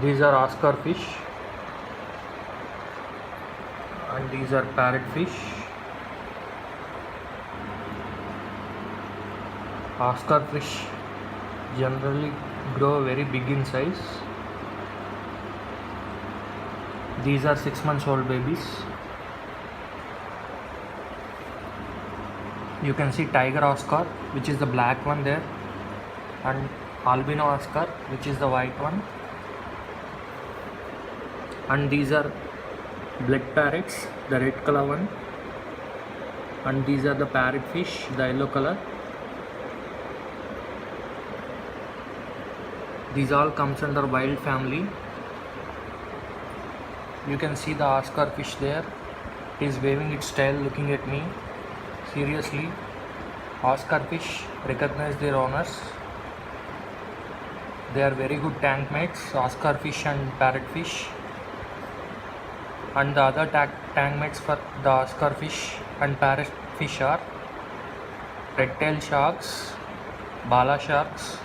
These are Oscar fish and these are parrot fish. Oscar fish generally grow very big in size. These are 6 months old babies. You can see tiger Oscar, which is the black one there, and albino Oscar, which is the white one. And these are blood parrots, the red color one. And these are the parrot fish, the yellow color. These all comes under wild family. You can see the Oscar fish there. It is waving its tail looking at me. Seriously, Oscar fish recognize their owners. They are very good tank mates, Oscar fish and parrot fish. And the other tank mates for the Oscar fish and parrot fish are red tail sharks, bala sharks,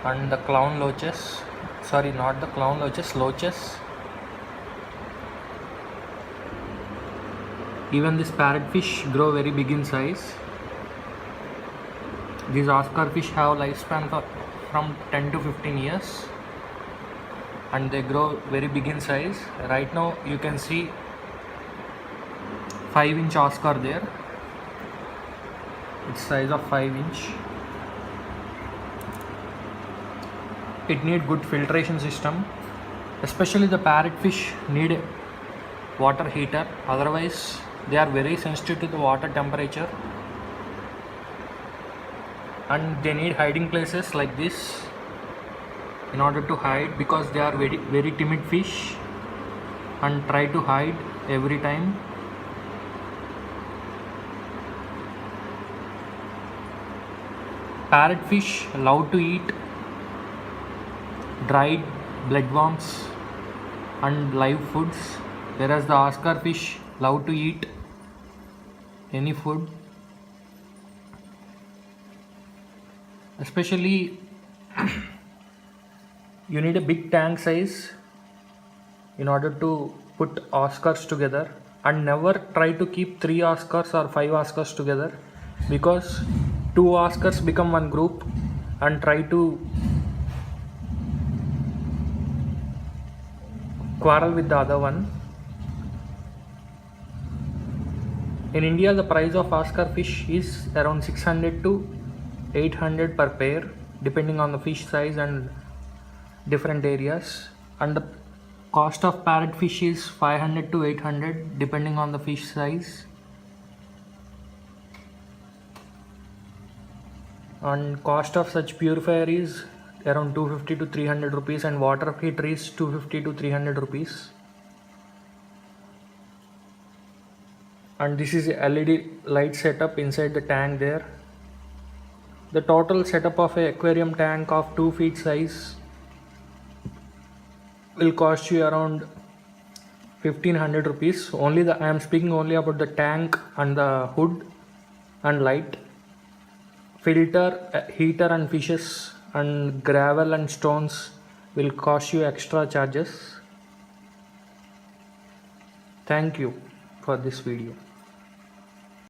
and the clown loaches. Sorry, not the clown loaches, loaches. Even this parrot fish grow very big in size. These Oscar fish have lifespan from 10 to 15 years and they grow very big in size. Right now you can see 5-inch Oscar there. It's size of 5-inch. It need good filtration system. Especially the parrot fish need a water heater, otherwise they are very sensitive to the water temperature, and they need hiding places like this in order to hide, because they are very timid fish and try to hide every time. Parrot fish love to eat dried bloodworms and live foods, whereas the Oscar fish love to eat any food. Especially you need a big tank size in order to put Oscars together, and never try to keep 3 Oscars or 5 Oscars together, because 2 Oscars become one group and try to quarrel with the other one. In India, the price of Oscar fish is around 600 to 800 per pair, depending on the fish size and different areas. And the cost of parrot fish is 500 to 800, depending on the fish size. And cost of such purifier is around 250 to 300 rupees, and water heater is 250 to 300 rupees. And this is a LED light setup inside the tank there. The total setup of an aquarium tank of 2 feet size will cost you around 1500 rupees. I am speaking only about the tank and the hood and light. Filter, heater and fishes and gravel and stones will cost you extra charges. Thank you for this video.